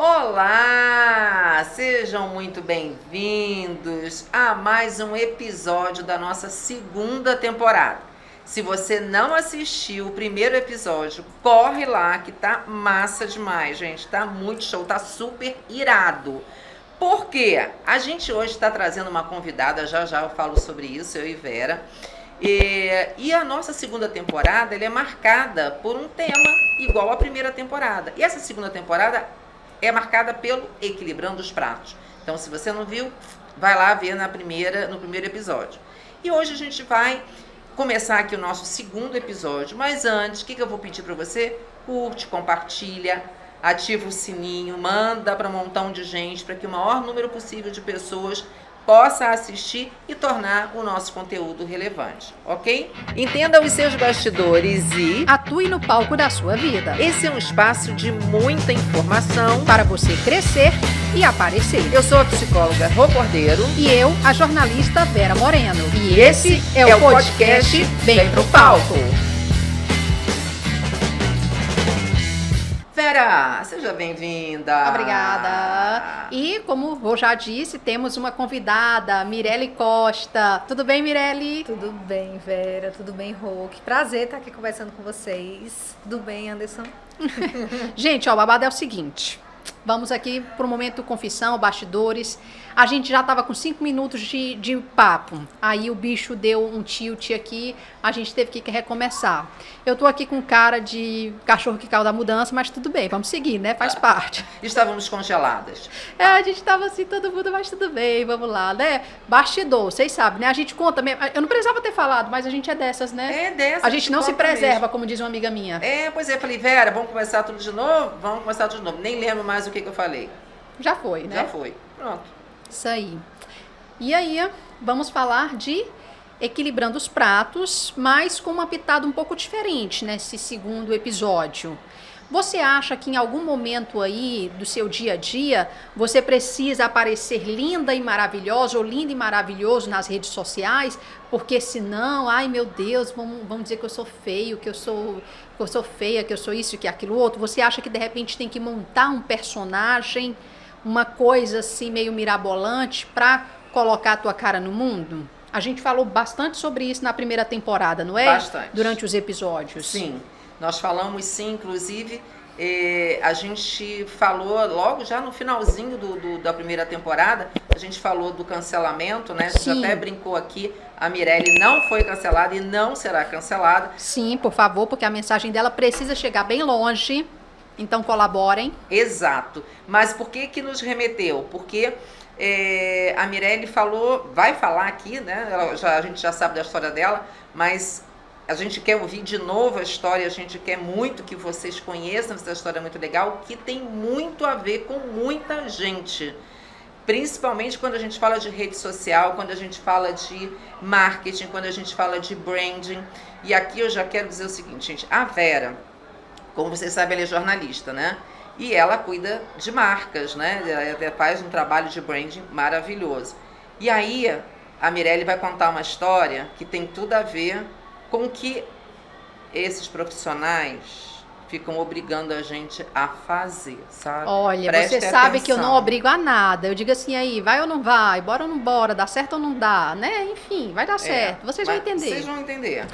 Olá! Sejam muito bem-vindos a mais um episódio da nossa segunda temporada. Se você não assistiu o primeiro episódio, corre lá que tá massa demais, gente. Tá muito show, tá super irado. Por quê? A gente hoje está trazendo uma convidada, já eu falo sobre isso, eu e Vera. E a nossa segunda temporada ela é marcada por um tema igual à primeira temporada. E essa segunda temporada é marcada pelo Equilibrando os Pratos. Então, se você não viu, vai lá ver no primeiro episódio. E hoje a gente vai começar aqui o nosso segundo episódio. Mas antes, o que eu vou pedir para você? Curte, compartilha, ativa o sininho, manda para um montão de gente, para que o maior número possível de pessoas possa assistir e tornar o nosso conteúdo relevante, ok? Entenda os seus bastidores e atue no palco da sua vida. Esse é um espaço de muita informação para você crescer e aparecer. Eu sou a psicóloga Rô Cordeiro e eu, a jornalista Vera Moreno. E esse é o podcast Vem Pro Palco. Vera, seja bem-vinda. Obrigada. E, como eu já disse, temos uma convidada, Mirelle Costa. Tudo bem, Mirelle? Tudo bem, Vera. Tudo bem, Rô. Que prazer estar aqui conversando com vocês. Tudo bem, Anderson? Gente, ó, o babado é o seguinte. Vamos aqui para o momento confissão, bastidores. A gente já estava com 5 minutos de papo. Aí o bicho deu um tilt aqui, a gente teve que recomeçar. Eu tô aqui com cara de cachorro que caiu da mudança, mas tudo bem, vamos seguir, né? Faz parte. Estávamos congeladas. A gente tava assim, todo mundo, mas tudo bem, vamos lá, né? Bastidor, vocês sabem, né? A gente conta mesmo. Eu não precisava ter falado, mas a gente é dessas, né? É dessas. A gente não se preserva, mesmo. Como diz uma amiga minha. Pois é, eu falei, Vera, vamos começar tudo de novo? Vamos começar tudo de novo. Nem lembro mais o que eu falei. Já foi, né? Já foi. Pronto. Isso aí. E aí, vamos falar de Equilibrando os Pratos, mas com uma pitada um pouco diferente nesse segundo episódio. Você acha que em algum momento aí do seu dia a dia, você precisa aparecer linda e maravilhosa ou lindo e maravilhoso nas redes sociais? Porque senão, ai meu Deus, vamos dizer que eu sou feio, que eu sou feia, que eu sou isso, que aquilo outro. Você acha que de repente tem que montar um personagem, uma coisa assim meio mirabolante para colocar a tua cara no mundo? A gente falou bastante sobre isso na primeira temporada, não é? Bastante. Durante os episódios. Sim, nós falamos sim, inclusive a gente falou logo já no finalzinho da primeira temporada, a gente falou do cancelamento, né? A gente até brincou aqui, a Mirelle não foi cancelada e não será cancelada. Sim, por favor, porque a mensagem dela precisa chegar bem longe. Então colaborem. Exato. Mas por que nos remeteu? Porque a Mirelle vai falar aqui, né? A gente já sabe da história dela, mas a gente quer ouvir de novo a história, a gente quer muito que vocês conheçam essa história muito legal, que tem muito a ver com muita gente. Principalmente quando a gente fala de rede social, quando a gente fala de marketing, quando a gente fala de branding. E aqui eu já quero dizer o seguinte, gente, a Vera, como vocês sabem, ela é jornalista, né? E ela cuida de marcas, né? Ela faz um trabalho de branding maravilhoso. E aí, a Mirelle vai contar uma história que tem tudo a ver com que esses profissionais ficam obrigando a gente a fazer, sabe? Olha, Preste você sabe atenção. que eu não obrigo a nada. Eu digo assim, aí, vai ou não vai? Bora ou não bora? Dá certo ou não dá? Né? Enfim, vai dar certo. Vocês vão entender. Vocês vão entender.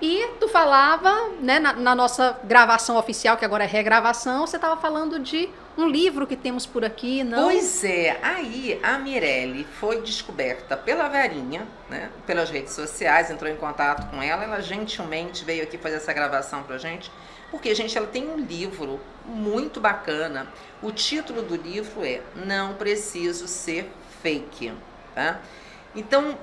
E tu falava, né, na nossa gravação oficial, que agora é regravação, você estava falando de um livro que temos por aqui, não? Pois é, aí a Mirelle foi descoberta pela Verinha, né, pelas redes sociais, entrou em contato com ela gentilmente veio aqui fazer essa gravação pra gente, porque, gente, ela tem um livro muito bacana. O título do livro é Não Preciso Ser Fake, tá? Então,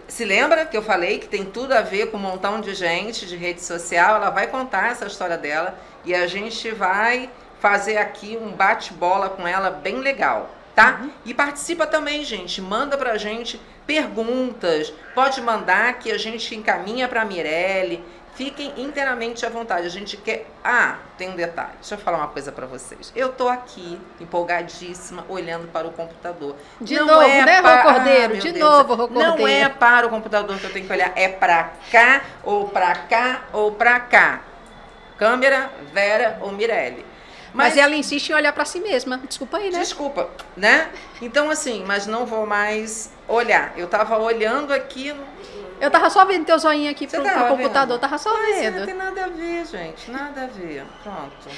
se lembra que eu falei que tem tudo a ver com um montão de gente de rede social? Ela vai contar essa história dela e a gente vai fazer aqui um bate-bola com ela bem legal, tá? Uhum. E participa também, gente. Manda pra gente perguntas. Pode mandar que a gente encaminha pra Mirelle. Fiquem inteiramente à vontade. A gente quer... tem um detalhe. Deixa eu falar uma coisa pra vocês. Eu tô aqui, empolgadíssima, olhando para o computador. De novo, né, Rô Cordeiro? De novo, Rô Cordeiro. Não é para o computador que eu tenho que olhar. É pra cá, ou pra cá, ou pra cá. Câmera, Vera ou Mirelle. Mas ela insiste em olhar pra si mesma. Desculpa aí, né? Desculpa, né? Então, assim, mas não vou mais olhar. Eu tava olhando aqui. Eu tava só vendo teu zoinho aqui pro computador, vendo? tava só Mas vendo. não tem nada a ver, gente. Nada a ver. Pronto.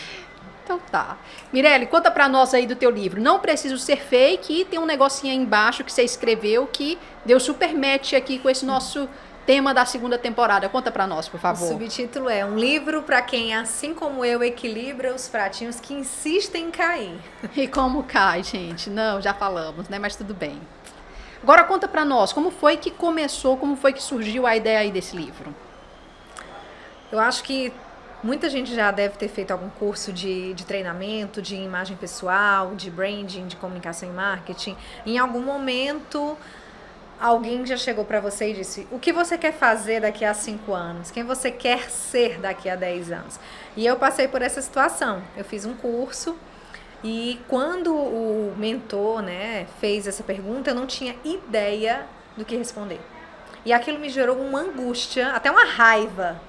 Então tá. Mirelle, conta pra nós aí do teu livro. Não Preciso Ser Fake. E tem um negocinho aí embaixo que você escreveu que deu super match aqui com esse nosso tema da segunda temporada. Conta pra nós, por favor. O subtítulo é Um livro para quem, assim como eu, equilibra os pratinhos que insistem em cair. E como cai, gente? Não, já falamos, né? Mas tudo bem. Agora conta pra nós, como foi que começou, como foi que surgiu a ideia aí desse livro? Eu acho que muita gente já deve ter feito algum curso de treinamento, de imagem pessoal, de branding, de comunicação e marketing. Em algum momento, alguém já chegou para você e disse: o que você quer fazer daqui a 5 anos? Quem você quer ser daqui a 10 anos? E eu passei por essa situação. Eu fiz um curso e quando o mentor, né, fez essa pergunta, eu não tinha ideia do que responder. E aquilo me gerou uma angústia, até uma raiva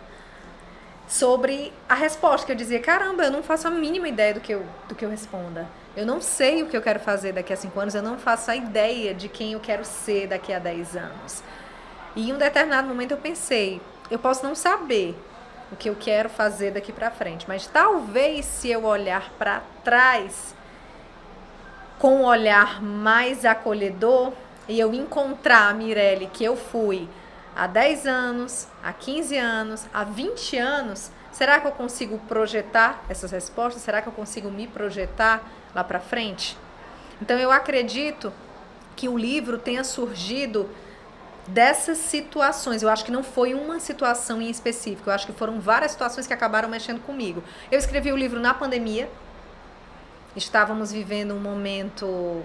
sobre a resposta, que eu dizia: caramba, eu não faço a mínima ideia do que eu responda. Eu não sei o que eu quero fazer daqui a 5 anos, eu não faço a ideia de quem eu quero ser daqui a 10 anos. E em um determinado momento eu pensei: eu posso não saber o que eu quero fazer daqui para frente, mas talvez se eu olhar para trás com um olhar mais acolhedor e eu encontrar a Mirelle que eu fui há 10 anos, há 15 anos, há 20 anos, será que eu consigo projetar essas respostas? Será que eu consigo me projetar lá para frente? Então eu acredito que o livro tenha surgido dessas situações. Eu acho que não foi uma situação em específico, eu acho que foram várias situações que acabaram mexendo comigo. Eu escrevi o livro na pandemia, estávamos vivendo um momento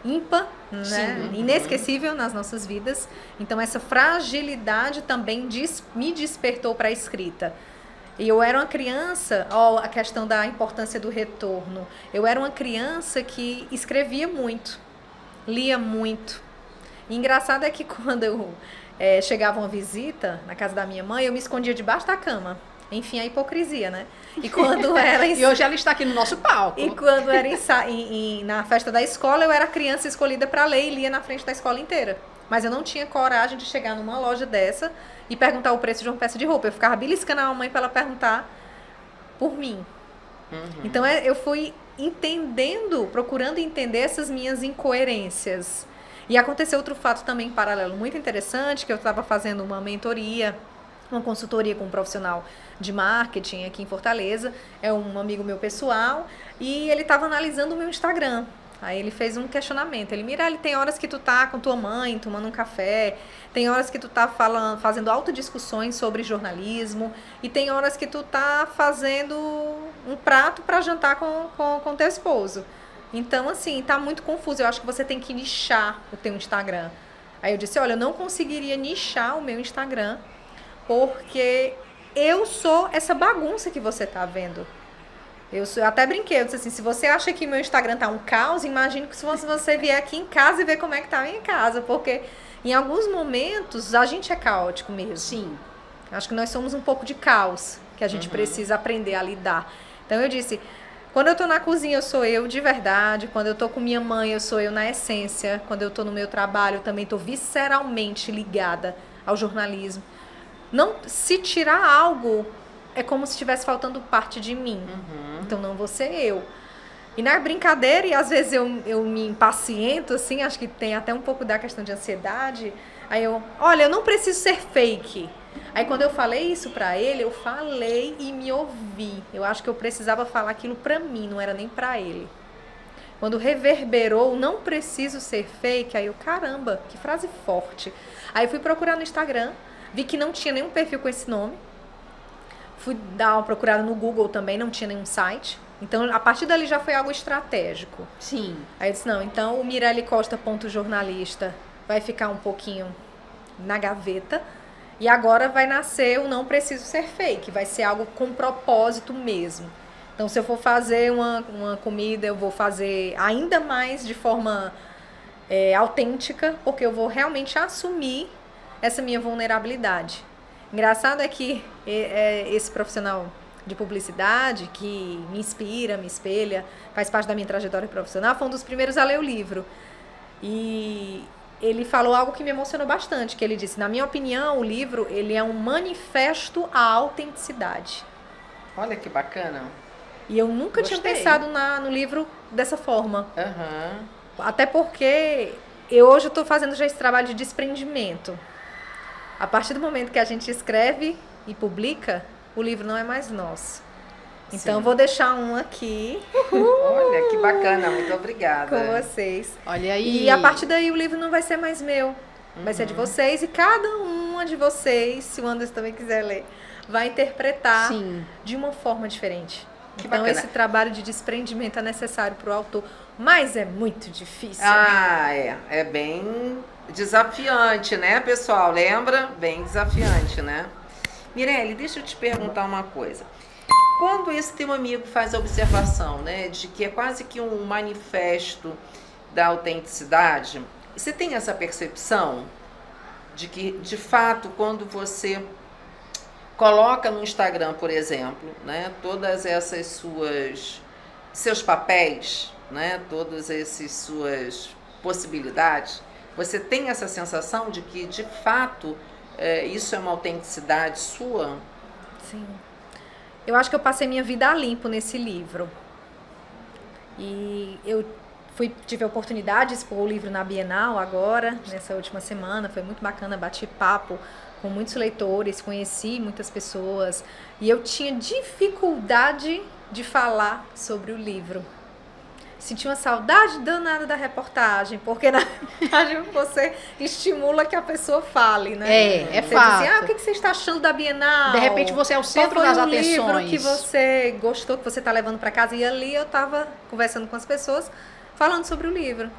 ímpar, né? Inesquecível nas nossas vidas. Então essa fragilidade também me despertou para a escrita. E eu era uma criança, a questão da importância do retorno. Eu era uma criança que escrevia muito, lia muito. E engraçado é que quando eu chegava uma visita na casa da minha mãe, eu me escondia debaixo da cama. Enfim, a hipocrisia, né? E quando era E hoje ela está aqui no nosso palco. E quando era na festa da escola, eu era a criança escolhida para ler e lia na frente da escola inteira. Mas eu não tinha coragem de chegar numa loja dessa e perguntar o preço de uma peça de roupa. Eu ficava beliscando a mamãe para ela perguntar por mim. Então eu fui procurando entender essas minhas incoerências. E aconteceu outro fato também paralelo muito interessante, que eu estava fazendo uma mentoria, uma consultoria com um profissional de marketing aqui em Fortaleza, é um amigo meu pessoal, e ele estava analisando o meu Instagram. Aí ele fez um questionamento, ele: Mirelle, tem horas que tu tá com tua mãe tomando um café, tem horas que tu tá fazendo autodiscussões sobre jornalismo, e tem horas que tu tá fazendo um prato para jantar com teu esposo. Então, assim, tá muito confuso, eu acho que você tem que nichar o teu Instagram. Aí eu disse: olha, eu não conseguiria nichar o meu Instagram, porque eu sou essa bagunça que você tá vendo. Eu até brinquei, eu disse assim: se você acha que meu Instagram tá um caos, imagine que se você vier aqui em casa e ver como é que tá a minha casa, porque em alguns momentos a gente é caótico mesmo. Sim. Acho que nós somos um pouco de caos, que a gente precisa aprender a lidar. Então eu disse: quando eu tô na cozinha, eu sou eu de verdade. Quando eu tô com minha mãe, eu sou eu na essência. Quando eu tô no meu trabalho, eu também tô visceralmente ligada ao jornalismo. Não, se tirar algo, é como se estivesse faltando parte de mim. Então não vou ser eu. E na brincadeira, e às vezes eu me impaciento, assim, acho que tem até um pouco da questão de ansiedade. Aí olha, eu não preciso ser fake. Aí quando eu falei isso pra ele, eu falei e me ouvi. Eu acho que eu precisava falar aquilo pra mim, não era nem pra ele. Quando reverberou, não preciso ser fake, aí eu: caramba, que frase forte. Aí eu fui procurar no Instagram, vi que não tinha nenhum perfil com esse nome. Fui dar uma procurada no Google também, não tinha nenhum site. Então, a partir dali já foi algo estratégico. Sim. Aí eu disse: não, então o mirellecosta.jornalista vai ficar um pouquinho na gaveta. E agora vai nascer o Não Preciso Ser Fake, vai ser algo com propósito mesmo. Então, se eu for fazer uma comida, eu vou fazer ainda mais de forma autêntica, porque eu vou realmente assumir essa minha vulnerabilidade. Engraçado é que esse profissional de publicidade, que me inspira, me espelha, faz parte da minha trajetória profissional, foi um dos primeiros a ler o livro. E ele falou algo que me emocionou bastante, que ele disse, na minha opinião, o livro ele é um manifesto à autenticidade. Olha que bacana. E eu nunca tinha pensado no livro dessa forma. Uhum. Até porque hoje eu estou fazendo já esse trabalho de desprendimento. A partir do momento que a gente escreve e publica, o livro não é mais nosso. Então, eu vou deixar um aqui. Olha, que bacana. Muito obrigada. Com vocês. Olha aí. E a partir daí, o livro não vai ser mais meu. Vai ser de vocês. E cada uma de vocês, se o Anderson também quiser ler, vai interpretar de uma forma diferente. Que então, bacana. esse trabalho de desprendimento é necessário para o autor. Mas é muito difícil. Ah, é bem desafiante, né, pessoal? Lembra? Bem desafiante, né? Mirelle, deixa eu te perguntar uma coisa. Quando esse teu amigo faz a observação, né, de que é quase que um manifesto da autenticidade, você tem essa percepção de que, de fato, quando você coloca no Instagram, por exemplo, né, todas essas seus papéis, né, todas essas suas possibilidades, você tem essa sensação de que, de fato, isso é uma autenticidade sua? Sim. Eu acho que eu passei minha vida a limpo nesse livro. E eu tive a oportunidade de expor o livro na Bienal agora, nessa última semana. Foi muito bacana, bati papo com muitos leitores, conheci muitas pessoas. E eu tinha dificuldade de falar sobre o livro. Senti uma saudade danada da reportagem, porque na reportagem você estimula que a pessoa fale, né? É você fato. diz assim, o que você está achando da Bienal? De repente você é o centro das atenções. Qual foi o livro que você gostou, que você está levando para casa? E ali eu estava conversando com as pessoas, falando sobre o livro.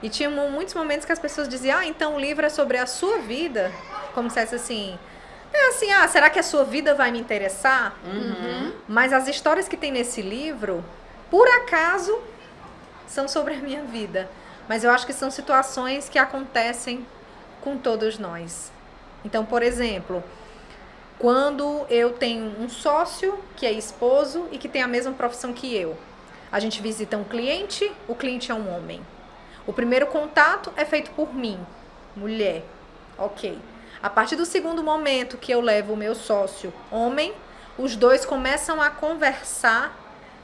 E tinha muitos momentos que as pessoas diziam, então o livro é sobre a sua vida? Como se fosse assim... será que a sua vida vai me interessar? Uhum. Mas as histórias que tem nesse livro, por acaso... são sobre a minha vida, mas eu acho que são situações que acontecem com todos nós. Então, por exemplo, quando eu tenho um sócio que é esposo e que tem a mesma profissão que eu, a gente visita um cliente, o cliente é um homem. O primeiro contato é feito por mim, mulher, ok. A partir do segundo momento que eu levo o meu sócio, homem, os dois começam a conversar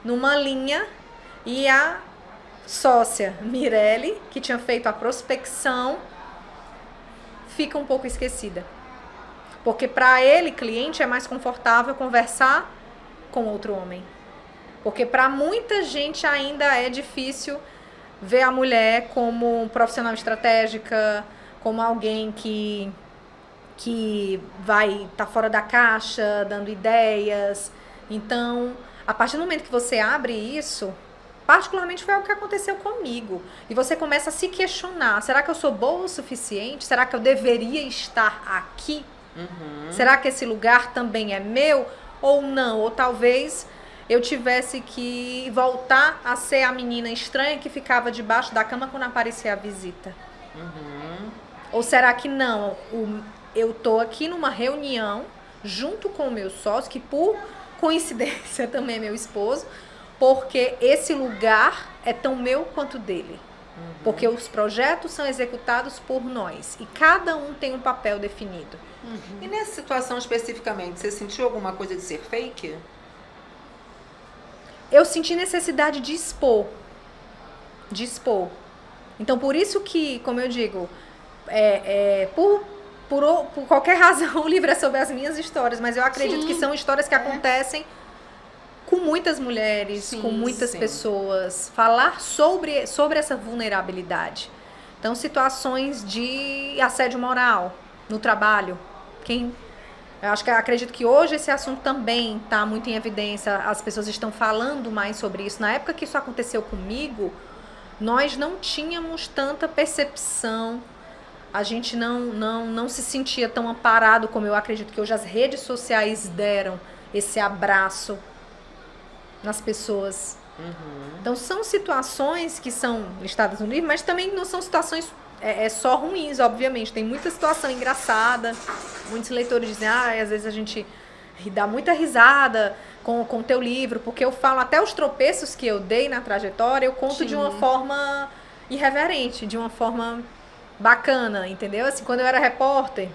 numa linha e a sócia Mirelle, que tinha feito a prospecção, fica um pouco esquecida. Porque para ele, cliente, é mais confortável conversar com outro homem. Porque para muita gente ainda é difícil ver a mulher como profissional estratégica, como alguém que vai estar fora da caixa, dando ideias. Então, a partir do momento que você abre isso... particularmente foi algo que aconteceu comigo. E você começa a se questionar. Será que eu sou boa o suficiente? Será que eu deveria estar aqui? Uhum. Será que esse lugar também é meu? Ou não? Ou talvez eu tivesse que voltar a ser a menina estranha que ficava debaixo da cama quando aparecia a visita. Uhum. Ou será que não? Eu tô aqui numa reunião junto com o meu sócio, que por coincidência também é meu esposo, porque esse lugar é tão meu quanto dele. Uhum. Porque os projetos são executados por nós. E cada um tem um papel definido. Uhum. E nessa situação especificamente, você sentiu alguma coisa de ser fake? Eu senti necessidade de expor. Então, por isso que, como eu digo, por qualquer razão, o livro é sobre as minhas histórias. Mas eu acredito que são histórias que acontecem com muitas mulheres, com muitas pessoas, falar sobre essa vulnerabilidade. Então, situações de assédio moral no trabalho. Acredito que hoje esse assunto também está muito em evidência, as pessoas estão falando mais sobre isso. Na época que isso aconteceu comigo, nós não tínhamos tanta percepção, a gente não se sentia tão amparado como eu acredito que hoje as redes sociais deram esse abraço nas pessoas. Uhum. Então são situações que são listadas no livro, mas também não são situações só ruins, obviamente. Tem muita situação engraçada. Muitos leitores dizem, às vezes a gente dá muita risada com o teu livro, porque eu falo até os tropeços que eu dei na trajetória, eu conto de uma forma irreverente, de uma forma bacana, entendeu? Assim, quando eu era repórter,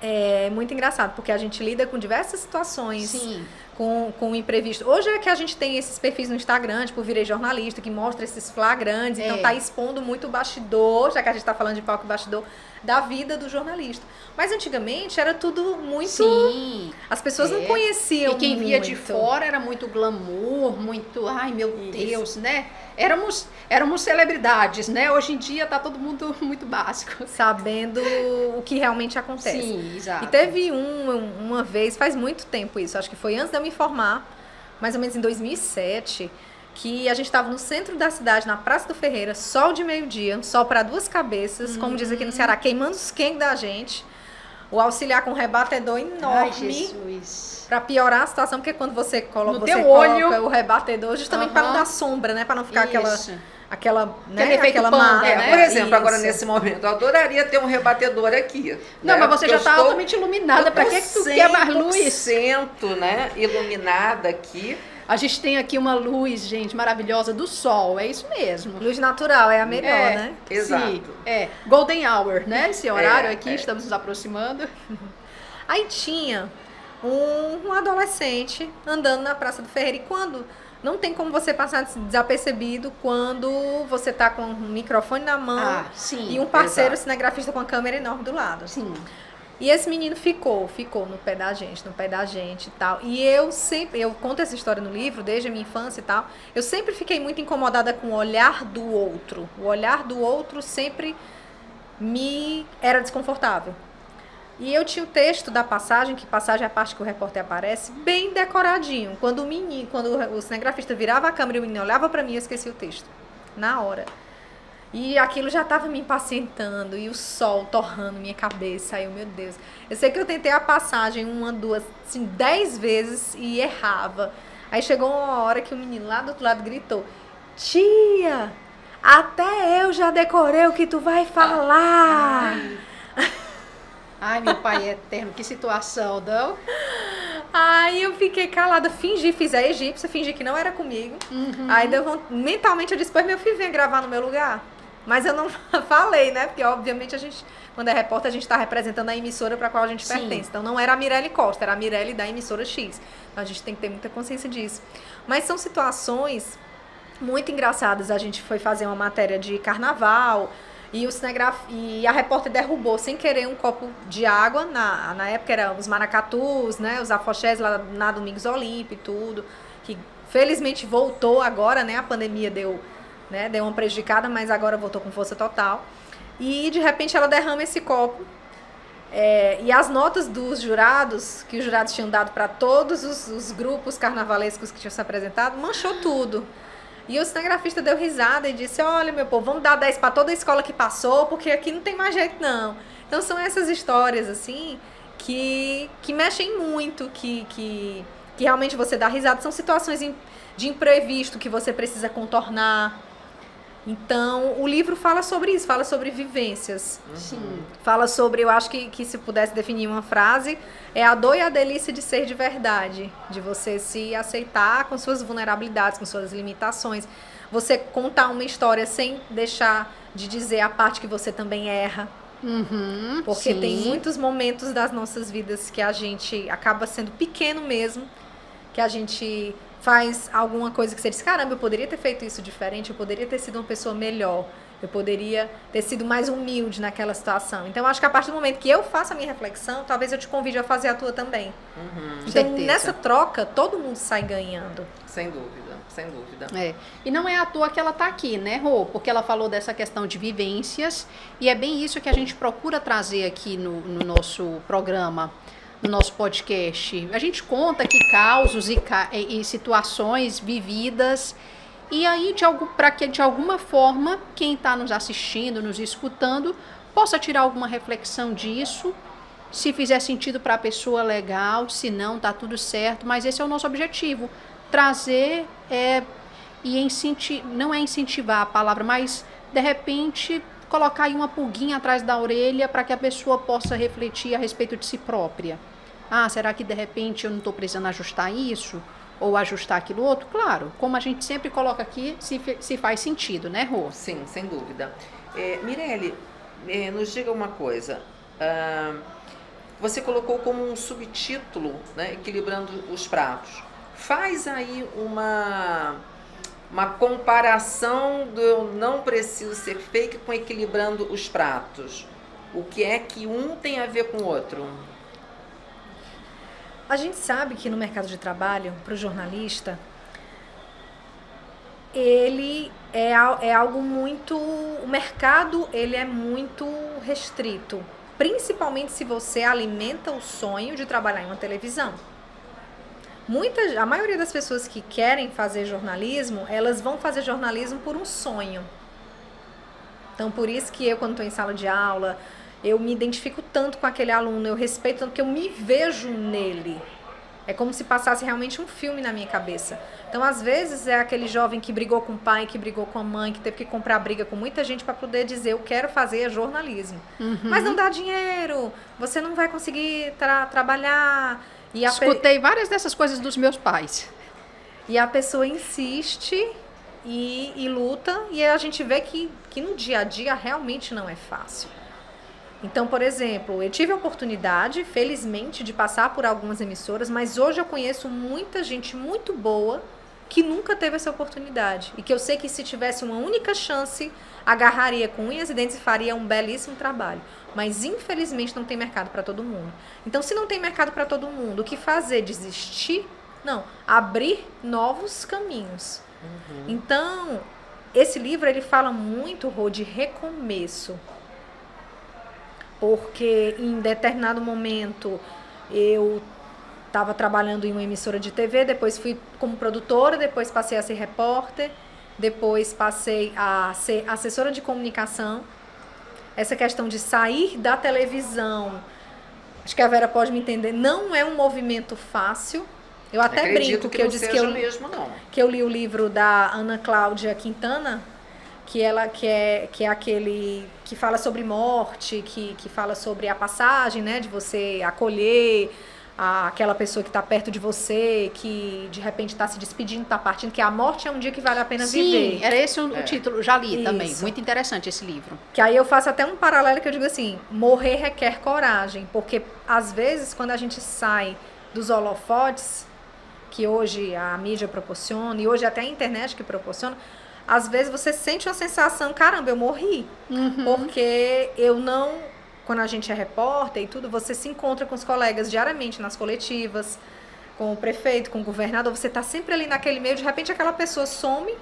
é muito engraçado, porque a gente lida com diversas situações, Sim. com o imprevisto. Hoje é que a gente tem esses perfis no Instagram, tipo, Virei Jornalista, que mostra esses flagrantes, então tá expondo muito o bastidor, já que a gente tá falando de palco e bastidor, da vida do jornalista. Mas antigamente era tudo muito... Sim. As pessoas não conheciam E quem via muito. de fora era muito glamour, muito, ai meu Deus, né? Éramos celebridades, né? Hoje em dia tá todo mundo muito básico. Sabendo o que realmente acontece. Sim, exato. E teve uma vez, faz muito tempo isso, acho que foi antes de eu me formar, mais ou menos em 2007, que a gente estava no centro da cidade, na Praça do Ferreira, sol de meio-dia, sol para duas cabeças, como diz aqui no Ceará, queimando os quentes da gente. O auxiliar com um rebatedor enorme para piorar a situação, porque quando você coloca o rebatedor, justamente para não dar sombra, né? Para não ficar aquela né? Aquela marca, né? Por exemplo, agora nesse momento, eu adoraria ter um rebatedor aqui. Não, né? mas você já está altamente iluminada. Para que tu quer mais luz? 100%, né? Iluminada aqui. A gente tem aqui uma luz, gente, maravilhosa do sol, é isso mesmo. Luz natural é a melhor, né? Exato. Sim, Golden Hour, né? Esse horário aqui, estamos nos aproximando. Aí tinha um adolescente andando na Praça do Ferreira, e quando... Não tem como você passar desapercebido quando você tá com um microfone na mão e um parceiro cinegrafista com a câmera enorme do lado. Sim. E esse menino ficou no pé da gente e tal. E eu conto essa história no livro, desde a minha infância e tal. Eu sempre fiquei muito incomodada com o olhar do outro. O olhar do outro sempre me era desconfortável. E eu tinha o texto da passagem, que passagem é a parte que o repórter aparece, bem decoradinho. Quando o cinegrafista virava a câmera e o menino olhava pra mim, eu esqueci o texto. Na hora. E aquilo já estava me impacientando, e o sol torrando minha cabeça. Aí, meu Deus. Eu sei que eu tentei a passagem 1, 2, assim, 10 vezes e errava. Aí chegou uma hora que o menino lá do outro lado gritou: "Tia, até eu já decorei o que tu vai falar." Ai, meu pai é eterno, que situação, não? Aí eu fiquei calada, fiz a egípcia, fingi que não era comigo. Aí mentalmente eu disse: "Pois meu filho, venha gravar no meu lugar." Mas eu não falei, né? Porque obviamente a gente, quando é repórter, a gente está representando a emissora para a qual a gente pertence. Então não era a Mirelle Costa, era a Mirelle da emissora X. Então a gente tem que ter muita consciência disso. Mas são situações muito engraçadas. A gente foi fazer uma matéria de carnaval e a repórter derrubou sem querer um copo de água. Na época eram os maracatus, né? Os afoxés lá na Domingos Olímpio e tudo. Que felizmente voltou agora, né? A pandemia deu uma prejudicada, mas agora voltou com força total. E de repente ela derrama esse copo. E as notas dos jurados, que os jurados tinham dado para todos os grupos carnavalescos que tinham se apresentado, manchou tudo. E o cinegrafista deu risada e disse: "Olha, meu povo, vamos dar 10 para toda a escola que passou, porque aqui não tem mais jeito, não." Então são essas histórias, assim, que mexem muito, que realmente você dá risada. São situações de imprevisto que você precisa contornar. Então, o livro fala sobre isso, fala sobre vivências. Sim. Fala sobre, eu acho que se pudesse definir uma frase, é a dor e a delícia de ser de verdade. De você se aceitar com suas vulnerabilidades, com suas limitações. Você contar uma história sem deixar de dizer a parte que você também erra. Porque tem muitos momentos das nossas vidas que a gente acaba sendo pequeno mesmo, que a gente faz alguma coisa que você diz: "Caramba, eu poderia ter feito isso diferente, eu poderia ter sido uma pessoa melhor, eu poderia ter sido mais humilde naquela situação." Então, eu acho que a partir do momento que eu faço a minha reflexão, talvez eu te convide a fazer a tua também. Então, nessa troca, todo mundo sai ganhando. Sem dúvida, sem dúvida. E não é à toa que ela está aqui, né, Rô? Porque ela falou dessa questão de vivências, e é bem isso que a gente procura trazer aqui no nosso programa, no nosso podcast. A gente conta aqui causos e situações vividas, e aí para que de alguma forma quem está nos assistindo, nos escutando, possa tirar alguma reflexão disso. Se fizer sentido para a pessoa, legal, se não, tá tudo certo, mas esse é o nosso objetivo, trazer não é incentivar a palavra, mas de repente colocar aí uma pulguinha atrás da orelha para que a pessoa possa refletir a respeito de si própria. Será que de repente eu não estou precisando ajustar isso? ou ajustar aquilo outro, claro, como a gente sempre coloca aqui, se faz sentido, né, Rô? Sim, sem dúvida. Mirelle, nos diga uma coisa. Você colocou como um subtítulo, né, equilibrando os pratos. Faz aí uma comparação do eu não preciso ser fake com equilibrando os pratos. O que é que um tem a ver com o outro? A gente sabe que no mercado de trabalho, para o jornalista, ele é algo muito... O mercado, ele é muito restrito. Principalmente se você alimenta o sonho de trabalhar em uma televisão. A maioria das pessoas que querem fazer jornalismo, elas vão fazer jornalismo por um sonho. Então, por isso que eu, quando estou em sala de aula, eu me identifico tanto com aquele aluno, eu respeito tanto que eu me vejo nele. É como se passasse realmente um filme na minha cabeça. Então, às vezes, é aquele jovem que brigou com o pai, que brigou com a mãe, que teve que comprar briga com muita gente para poder dizer, eu quero fazer jornalismo. Mas não dá dinheiro, você não vai conseguir trabalhar... Escutei várias dessas coisas dos meus pais. E a pessoa insiste e luta, e a gente vê que no dia a dia realmente não é fácil. Então, por exemplo, eu tive a oportunidade, felizmente, de passar por algumas emissoras, mas hoje eu conheço muita gente muito boa que nunca teve essa oportunidade. E que eu sei que se tivesse uma única chance, agarraria com unhas e dentes e faria um belíssimo trabalho. Mas, infelizmente, não tem mercado para todo mundo. Então, se não tem mercado para todo mundo, o que fazer? Desistir? Não. Abrir novos caminhos. Então, esse livro, ele fala muito, Rô, de recomeço. Porque, em determinado momento, eu estava trabalhando em uma emissora de TV, depois fui como produtora, depois passei a ser repórter, depois passei a ser assessora de comunicação. Essa questão de sair da televisão, acho que a Vera pode me entender, não é um movimento fácil. Eu até brinco que eu disse que eu li o livro da Ana Cláudia Quintana, que é aquele que fala sobre morte, que fala sobre a passagem, né, de você acolher aquela pessoa que está perto de você, que de repente está se despedindo, está partindo, que a morte é um dia que vale a pena viver. Sim, era esse o título, já li também, muito interessante esse livro. Que aí eu faço até um paralelo que eu digo assim, morrer requer coragem, porque às vezes quando a gente sai dos holofotes, que hoje a mídia proporciona, e hoje até a internet que proporciona, às vezes você sente uma sensação, caramba, eu morri, porque eu não... Quando a gente é repórter e tudo, você se encontra com os colegas diariamente nas coletivas, com o prefeito, com o governador, você está sempre ali naquele meio, de repente aquela pessoa some,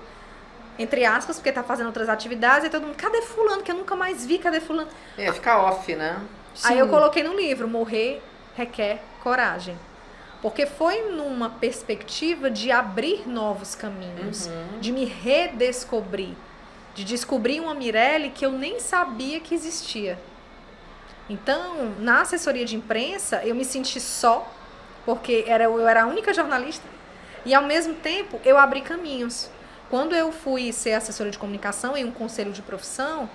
entre aspas, porque está fazendo outras atividades, e todo mundo, cadê fulano, que eu nunca mais vi, cadê fulano? Fica off, né? Sim. Aí eu coloquei no livro, morrer requer coragem. Porque foi numa perspectiva de abrir novos caminhos, de me redescobrir, de descobrir uma Mirelle que eu nem sabia que existia. Então, na assessoria de imprensa, eu me senti só, porque eu era a única jornalista, e ao mesmo tempo eu abri caminhos. Quando eu fui ser assessora de comunicação em um conselho de profissão,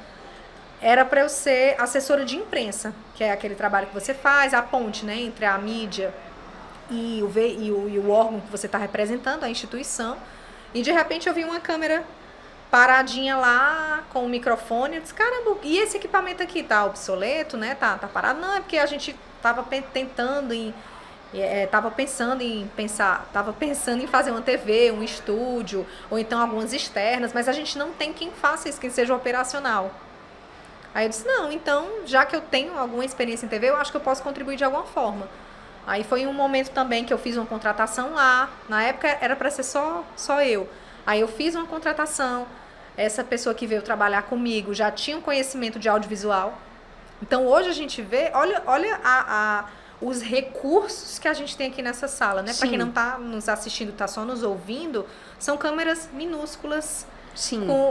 era para eu ser assessora de imprensa, que é aquele trabalho que você faz, a ponte, né, entre a mídia e o órgão que você está representando, a instituição, e de repente eu vi uma câmera paradinha lá com o microfone, eu disse, caramba, e esse equipamento aqui tá obsoleto, né, tá parado? Não, é porque a gente tava pensando em fazer uma TV, um estúdio, ou então algumas externas, mas a gente não tem quem faça isso, quem seja operacional. Aí eu disse, não, então, já que eu tenho alguma experiência em TV, eu acho que eu posso contribuir de alguma forma. Aí foi um momento também que eu fiz uma contratação lá, na época era para ser só eu. Aí eu fiz uma contratação, essa pessoa que veio trabalhar comigo já tinha um conhecimento de audiovisual. Então hoje a gente vê, olha os recursos que a gente tem aqui nessa sala, né? Para quem não está nos assistindo, está só nos ouvindo, são câmeras minúsculas,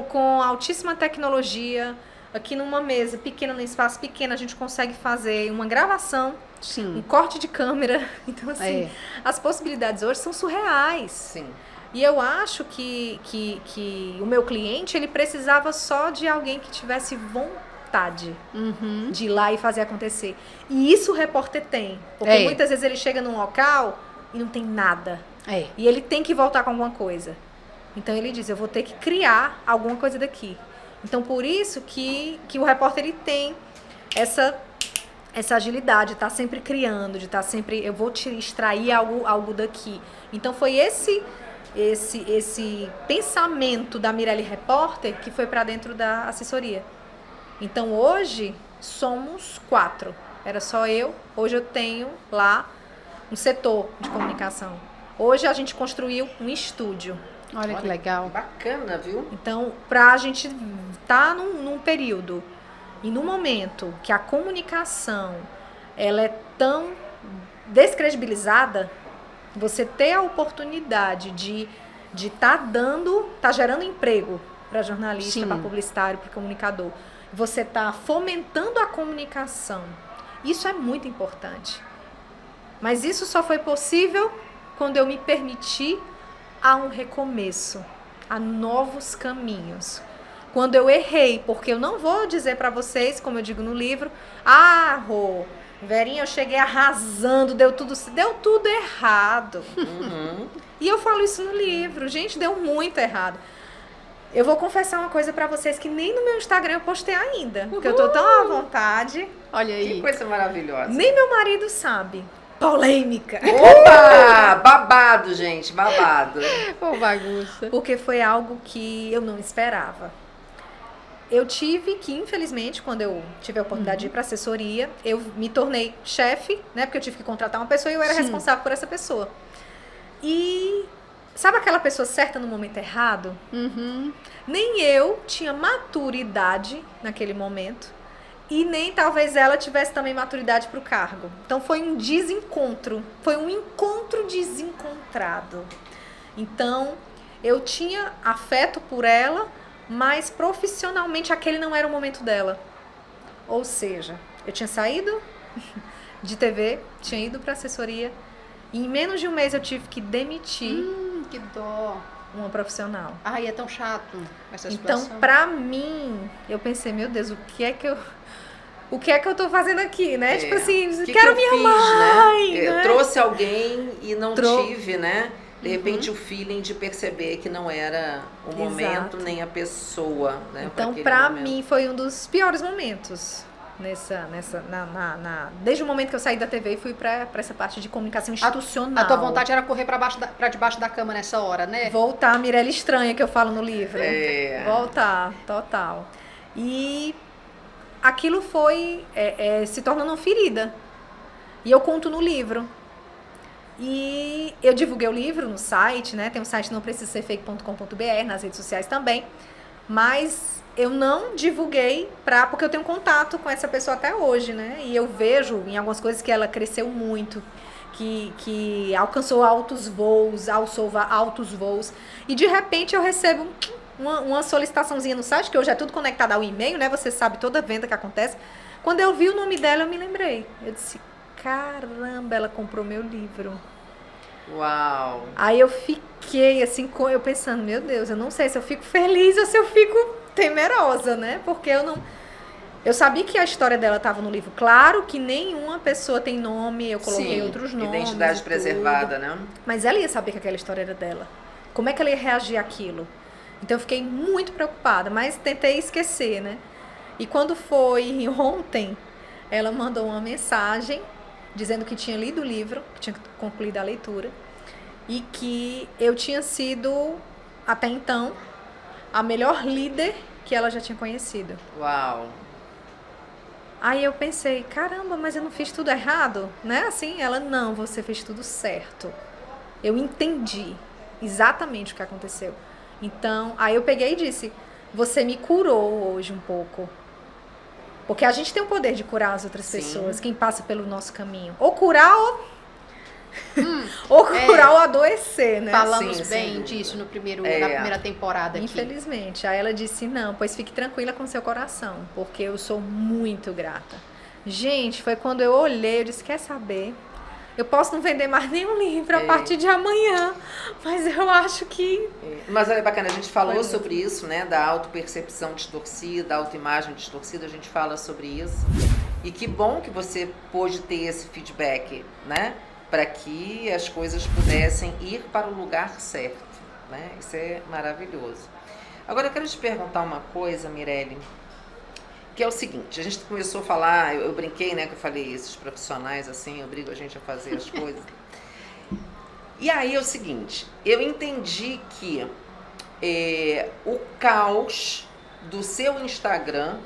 com altíssima tecnologia. Aqui numa mesa pequena, num espaço pequeno, a gente consegue fazer uma gravação, um corte de câmera. Então, assim, as possibilidades hoje são surreais. Sim. E eu acho que o meu cliente, ele precisava só de alguém que tivesse vontade de ir lá e fazer acontecer. E isso o repórter tem. Porque muitas vezes ele chega num local e não tem nada. É. E ele tem que voltar com alguma coisa. Então ele diz, eu vou ter que criar alguma coisa daqui. Então por isso que o repórter ele tem essa agilidade, de estar sempre criando, de estar sempre, eu vou extrair algo daqui. Então foi esse pensamento da Mirelle Repórter que foi para dentro da assessoria. Então hoje somos 4. Era só eu. Hoje eu tenho lá um setor de comunicação. Hoje a gente construiu um estúdio. Olha que legal. Bacana, viu? Então, pra gente estar num período e no momento que a comunicação ela é tão descredibilizada, você ter a oportunidade de tá gerando emprego para jornalista, para publicitário, para comunicador. Você tá fomentando a comunicação. Isso é muito importante. Mas isso só foi possível quando eu me permiti a um recomeço, a novos caminhos. Quando eu errei, porque eu não vou dizer para vocês, como eu digo no livro, Rô, Verinha, eu cheguei arrasando, deu tudo errado. Uhum. E eu falo isso no livro, gente, deu muito errado. Eu vou confessar uma coisa para vocês que nem no meu Instagram eu postei ainda, porque eu tô tão à vontade. Olha aí. Que coisa maravilhosa. Nem meu marido sabe. Polêmica. Opa! Babado, gente, babado. Ô, bagunça. Porque foi algo que eu não esperava. Eu tive que, infelizmente, quando eu tive a oportunidade de ir para assessoria, eu me tornei chefe, né? Porque eu tive que contratar uma pessoa e eu era responsável por essa pessoa. E sabe aquela pessoa certa no momento errado? Uhum. Nem eu tinha maturidade naquele momento. E nem talvez ela tivesse também maturidade para o cargo. Então foi um desencontro. Foi um encontro desencontrado. Então eu tinha afeto por ela, mas profissionalmente aquele não era o momento dela. Ou seja, eu tinha saído de TV, tinha ido para assessoria. E em menos de um mês eu tive que demitir Que dó. uma profissional. Ai, é tão chato essa situação. Então, pra mim, eu pensei, meu Deus, o que é que eu tô fazendo aqui, né? Tipo assim, quero eu minha fiz, mãe, né? né? Eu trouxe alguém e não tive, né? De repente o feeling de perceber que não era o momento nem a pessoa, né? Então, aquele pra momento. mim, foi um dos piores momentos. Desde o momento que eu saí da TV e fui pra essa parte de comunicação institucional. A tua vontade era correr pra debaixo da cama nessa hora, né? Voltar a Mirelle Estranha, que eu falo no livro. É. Voltar, total. E aquilo foi se tornando uma ferida. E eu conto no livro. E eu divulguei o livro no site, né? Tem um site nãoprecisa-ser-fake.com.br, nas redes sociais também. Mas eu não divulguei porque eu tenho contato com essa pessoa até hoje, né? E eu vejo em algumas coisas que ela cresceu muito, que alcançou altos voos. E de repente eu recebo uma solicitaçãozinha no site, que hoje é tudo conectado ao e-mail, né? Você sabe toda venda que acontece. Quando eu vi o nome dela, eu me lembrei. Eu disse, caramba, ela comprou meu livro. Uau! Aí eu fiquei assim, eu pensando, meu Deus, eu não sei se eu fico feliz ou se eu fico temerosa, né? Porque eu sabia que a história dela estava no livro. Claro que nenhuma pessoa tem nome, eu coloquei outros nomes. Identidade preservada, né? Mas ela ia saber que aquela história era dela. Como é que ela ia reagir àquilo? Então eu fiquei muito preocupada, mas tentei esquecer, né? E quando foi ontem, ela mandou uma mensagem dizendo que tinha lido o livro, que tinha concluído a leitura, e que eu tinha sido, até então, a melhor líder que ela já tinha conhecido. Uau! Aí eu pensei, caramba, mas eu não fiz tudo errado, né? Assim, ela, não, você fez tudo certo. Eu entendi exatamente o que aconteceu. Então, aí eu peguei e disse, você me curou hoje um pouco. Porque a gente tem o poder de curar as outras pessoas, quem passa pelo nosso caminho. Ou curar ou curar ou adoecer, né? Falamos Sim, bem sim. disso na primeira temporada aqui. Infelizmente. Aí ela disse, não, pois fique tranquila com seu coração, porque eu sou muito grata. Gente, foi quando eu olhei, eu disse, quer saber? Eu posso não vender mais nenhum livro a partir de amanhã, mas eu acho que... Mas é bacana, a gente falou sobre isso, né? Da autopercepção distorcida, autoimagem distorcida, a gente fala sobre isso. E que bom que você pôde ter esse feedback, né? para que as coisas pudessem ir para o lugar certo, né? Isso é maravilhoso. Agora eu quero te perguntar uma coisa, Mirelle, que é o seguinte, a gente começou a falar, eu brinquei, né, que eu falei, esses profissionais assim, obrigam a gente a fazer as coisas. E aí é o seguinte, eu entendi que o caos do seu Instagram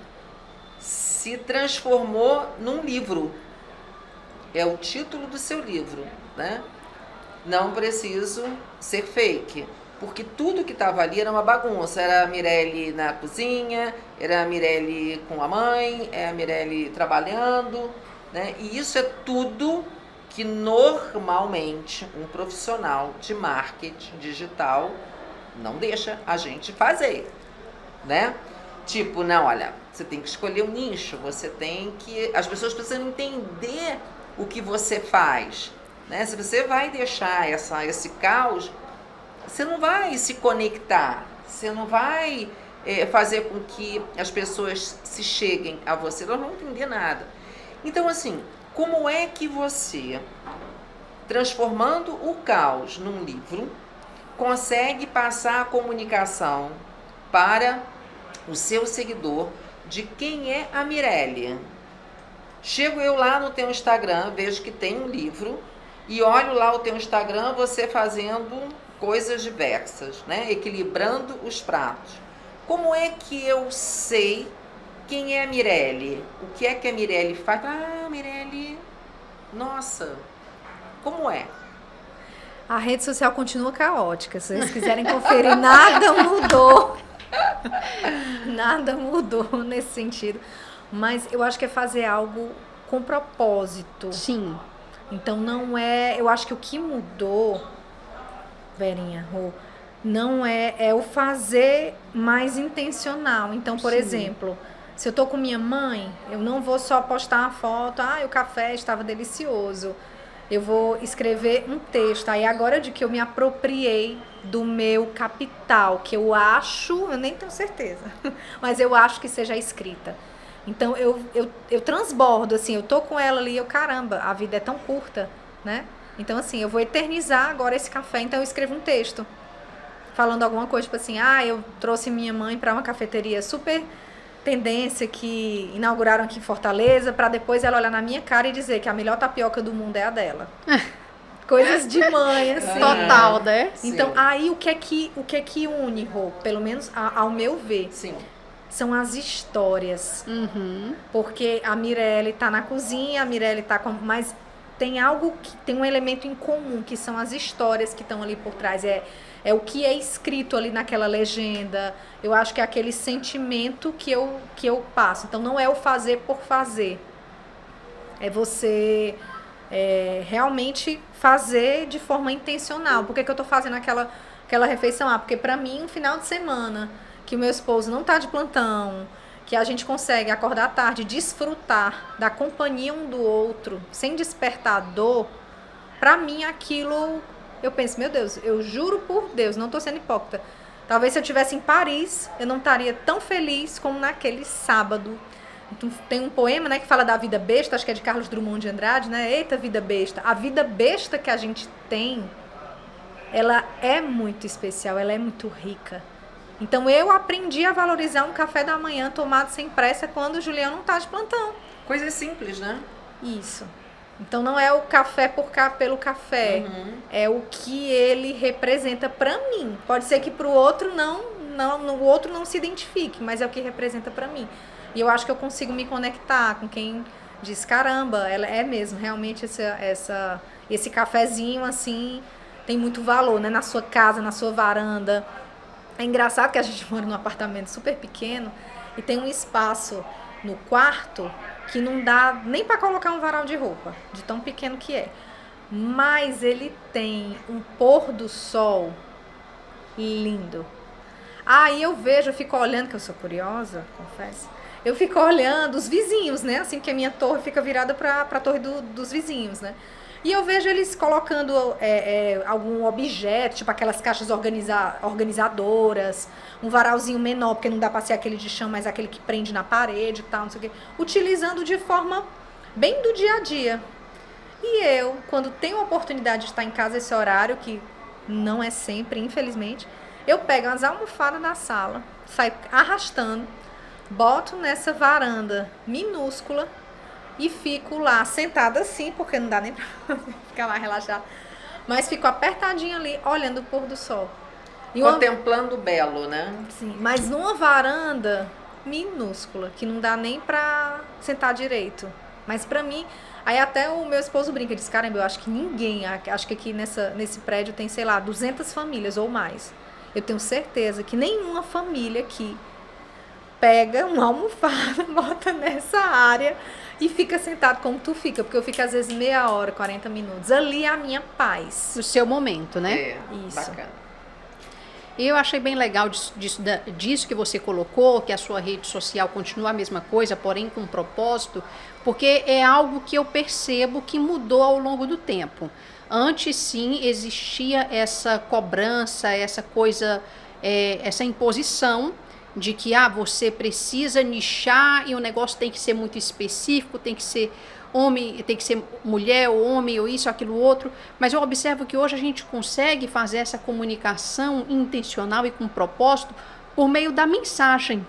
se transformou num livro. É o título do seu livro, né? Não preciso ser fake. Porque tudo que estava ali era uma bagunça. Era a Mirelle na cozinha, era a Mirelle com a mãe, é a Mirelle trabalhando, né? E isso é tudo que normalmente um profissional de marketing digital não deixa a gente fazer, né? Tipo, não, olha, você tem que escolher um nicho, você tem que... As pessoas precisam entender o que você faz, né? Se você vai deixar esse caos, você não vai se conectar, você não vai fazer com que as pessoas se cheguem a você, elas não vão entender nada. Então, assim, como é que você, transformando o caos num livro, consegue passar a comunicação para o seu seguidor de quem é a Mirelle? Chego eu lá no teu Instagram, vejo que tem um livro, e olho lá o teu Instagram, você fazendo coisas diversas, né? Equilibrando os pratos. Como é que eu sei quem é a Mirelle? O que é que a Mirelle faz? Ah, Mirelle, nossa, como é? A rede social continua caótica. Se vocês quiserem conferir, nada mudou. Nada mudou nesse sentido. Mas eu acho que é fazer algo com propósito. Sim. Então não é... Eu acho que o que mudou, Verinha, Rô, não é o fazer mais intencional. Então, por exemplo, se eu tô com minha mãe, eu não vou só postar uma foto, o café estava delicioso. Eu vou escrever um texto. Aí agora de que eu me apropriei do meu capital, que eu acho, eu nem tenho certeza, mas eu acho que seja a escrita. Então eu transbordo, assim, eu tô com ela ali, caramba, a vida é tão curta, né? Então assim, eu vou eternizar agora esse café, então eu escrevo um texto falando alguma coisa, tipo assim, eu trouxe minha mãe para uma cafeteria super tendência que inauguraram aqui em Fortaleza, para depois ela olhar na minha cara e dizer que a melhor tapioca do mundo é a dela. Coisas de mãe, assim. Total, né? Então, aí o que é que une, Rô? Pelo menos ao meu ver. Sim. São as histórias. Uhum. Porque a Mirelle tá na cozinha, a Mirelle tá com... Mas tem algo que tem um elemento em comum, que são as histórias que estão ali por trás. É o que é escrito ali naquela legenda. Eu acho que é aquele sentimento que eu passo. Então, não é o fazer por fazer. É você realmente fazer de forma intencional. Por que eu tô fazendo aquela refeição? Porque para mim, um final de semana, que o meu esposo não tá de plantão, que a gente consegue acordar à tarde, desfrutar da companhia um do outro, sem despertador, para mim aquilo... Eu penso, meu Deus, eu juro por Deus, não tô sendo hipócrita. Talvez se eu estivesse em Paris, eu não estaria tão feliz como naquele sábado. Então, tem um poema, né, que fala da vida besta, acho que é de Carlos Drummond de Andrade, né? Eita, vida besta. A vida besta que a gente tem, ela é muito especial, ela é muito rica. Então, eu aprendi a valorizar um café da manhã tomado sem pressa quando o Julião não tá de plantão. Coisa simples, né? Isso. Então não é o café pelo café, é o que ele representa para mim. Pode ser que para o outro o outro não se identifique, mas é o que representa para mim. E eu acho que eu consigo me conectar com quem diz, caramba, ela é mesmo, realmente esse cafezinho assim tem muito valor, né? Na sua casa, na sua varanda. É engraçado que a gente mora num apartamento super pequeno e tem um espaço no quarto que não dá nem para colocar um varal de roupa, de tão pequeno que é. Mas ele tem um pôr do sol lindo. Aí eu fico olhando, que eu sou curiosa, confesso. Eu fico olhando os vizinhos, né? Assim, que a minha torre fica virada para a torre dos vizinhos, né? E eu vejo eles colocando algum objeto, tipo aquelas caixas organizadoras, um varalzinho menor, porque não dá para ser aquele de chão, mas aquele que prende na parede e tal, não sei o quê. Utilizando de forma bem do dia a dia. E eu, quando tenho a oportunidade de estar em casa esse horário, que não é sempre, infelizmente, eu pego as almofadas da sala, saio arrastando, boto nessa varanda minúscula e fico lá sentada assim, porque não dá nem pra ficar mais relaxada, mas fico apertadinha ali, olhando o pôr do sol. E Contemplando o belo, né? Sim, mas numa varanda minúscula, que não dá nem pra sentar direito. Mas pra mim, aí até o meu esposo brinca, diz, caramba, eu acho que ninguém, acho que aqui nesse prédio tem, sei lá, 200 famílias ou mais. Eu tenho certeza que nenhuma família aqui pega uma almofada, bota nessa área e fica sentado como tu fica, porque eu fico às vezes meia hora, 40 minutos. Ali é a minha paz. No seu momento, né? É, Isso. bacana. E eu achei bem legal disso que você colocou, que a sua rede social continua a mesma coisa, porém com um propósito, porque é algo que eu percebo que mudou ao longo do tempo. Antes, sim, existia essa cobrança, essa coisa, essa imposição de que você precisa nichar e o negócio tem que ser muito específico, tem que ser homem, tem que ser mulher ou homem ou isso, aquilo, outro. Mas eu observo que hoje a gente consegue fazer essa comunicação intencional e com propósito por meio da mensagem.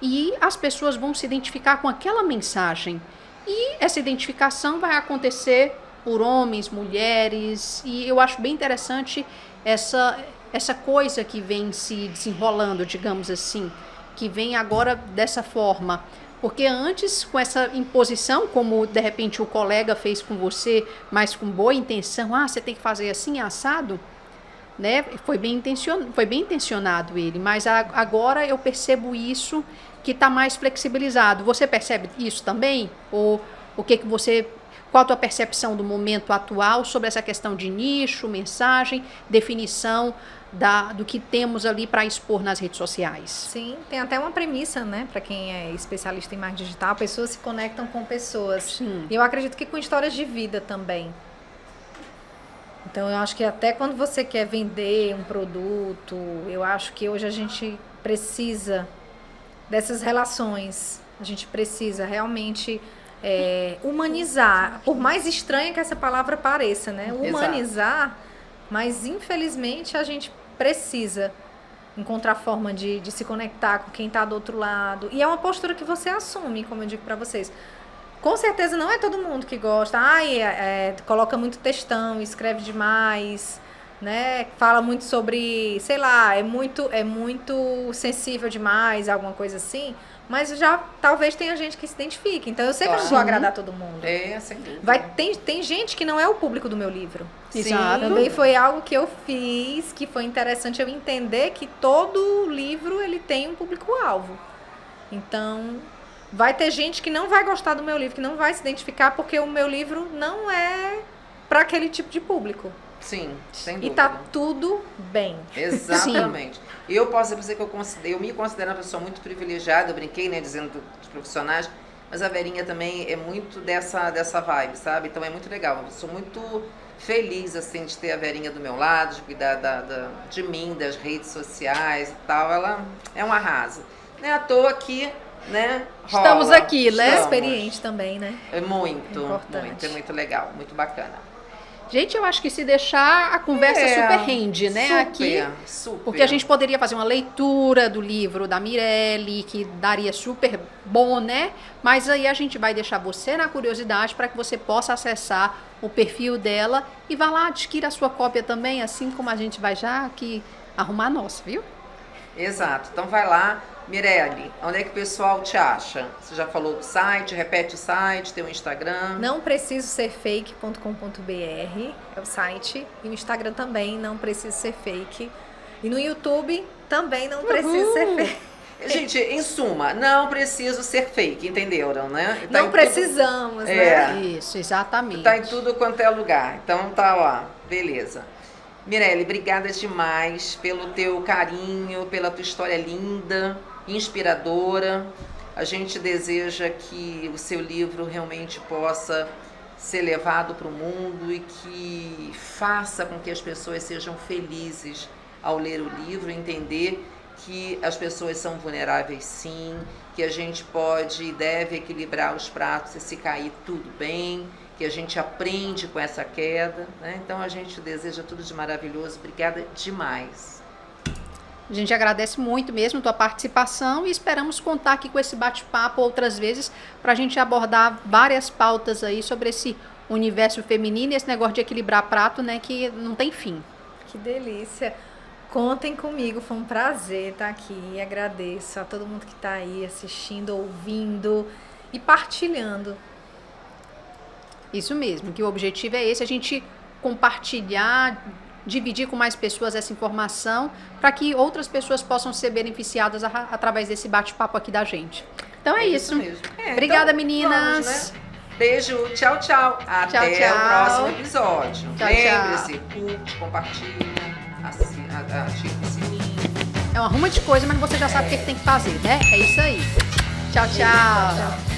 E as pessoas vão se identificar com aquela mensagem. E essa identificação vai acontecer por homens, mulheres, e eu acho bem interessante essa coisa que vem se desenrolando, digamos assim, que vem agora dessa forma. Porque antes, com essa imposição, como de repente o colega fez com você, mas com boa intenção, você tem que fazer assim, assado, né? Foi bem intencionado ele, mas agora eu percebo isso, que está mais flexibilizado. Você percebe isso também? Ou o que você... Qual a tua percepção do momento atual sobre essa questão de nicho, mensagem, definição do que temos ali para expor nas redes sociais? Sim, tem até uma premissa, né? Para quem é especialista em marketing digital, pessoas se conectam com pessoas. Sim. E eu acredito que com histórias de vida também. Então, eu acho que até quando você quer vender um produto, eu acho que hoje a gente precisa dessas relações. A gente precisa realmente... humanizar, por mais estranha que essa palavra pareça, né? Humanizar, exato. Mas infelizmente a gente precisa encontrar forma de se conectar com quem está do outro lado. E é uma postura que você assume, como eu digo para vocês. Com certeza não é todo mundo que gosta. Coloca muito textão, escreve demais, né? Fala muito sobre, sei lá, é muito sensível demais, alguma coisa assim. Mas já talvez tenha gente que se identifique. Então eu sei que eu não vou agradar todo mundo. Sem dúvida. Tem gente que não é o público do meu livro. Exato. Também foi algo que eu fiz, que foi interessante eu entender que todo livro ele tem um público-alvo. Então, vai ter gente que não vai gostar do meu livro, que não vai se identificar, porque o meu livro não é para aquele tipo de público. Sim, sem dúvida. E tá tudo bem. Exatamente. E eu posso dizer que eu me considero uma pessoa muito privilegiada, eu brinquei, né, dizendo dos profissionais, mas a Verinha também é muito dessa vibe, sabe? Então é muito legal, eu sou muito feliz, assim, de ter a Verinha do meu lado, de cuidar de mim, das redes sociais e tal, ela é um arraso. Não é à toa que, né, rola. Estamos aqui, né? Experiente também, né? É muito, importante. é muito legal, muito bacana. Gente, eu acho que se deixar, a conversa super rende, né? Super, aqui, super. Porque a gente poderia fazer uma leitura do livro da Mirelle, que daria super bom, né? Mas aí a gente vai deixar você na curiosidade para que você possa acessar o perfil dela e vá lá, adquira a sua cópia também, assim como a gente vai já aqui arrumar a nossa, viu? Exato. Então vai lá. Mirelle, onde é que o pessoal te acha? Você já falou do site, repete o site, tem o Instagram. Não preciso ser fake.com.br é o site. E o Instagram também, não preciso ser fake. E no YouTube também não preciso ser fake. Gente, em suma, não preciso ser fake, entenderam, né? Não precisamos, né? Isso, exatamente. Tá em tudo quanto é lugar. Então tá lá, beleza. Mirelle, obrigada demais pelo teu carinho, pela tua história linda, inspiradora. A gente deseja que o seu livro realmente possa ser levado para o mundo e que faça com que as pessoas sejam felizes ao ler o livro, entender que as pessoas são vulneráveis sim, que a gente pode e deve equilibrar os pratos e se cair tudo bem, que a gente aprende com essa queda, né? Então a gente deseja tudo de maravilhoso. Obrigada demais. A gente agradece muito mesmo a tua participação e esperamos contar aqui com esse bate-papo outras vezes para a gente abordar várias pautas aí sobre esse universo feminino e esse negócio de equilibrar prato, né, que não tem fim. Que delícia. Contem comigo, foi um prazer estar aqui e agradeço a todo mundo que está aí assistindo, ouvindo e partilhando. Isso mesmo, que o objetivo é esse, a gente compartilhar, dividir com mais pessoas essa informação para que outras pessoas possam ser beneficiadas através desse bate-papo aqui da gente. Então é isso. mesmo. Obrigada, então, meninas. vamos, né? Beijo, tchau, tchau. Até tchau. o próximo episódio. Tchau, Lembre-se, curte, compartilha, ativa o sininho. É uma ruma de coisa, mas você já sabe o que tem que fazer, né? É isso aí. Tchau, tchau.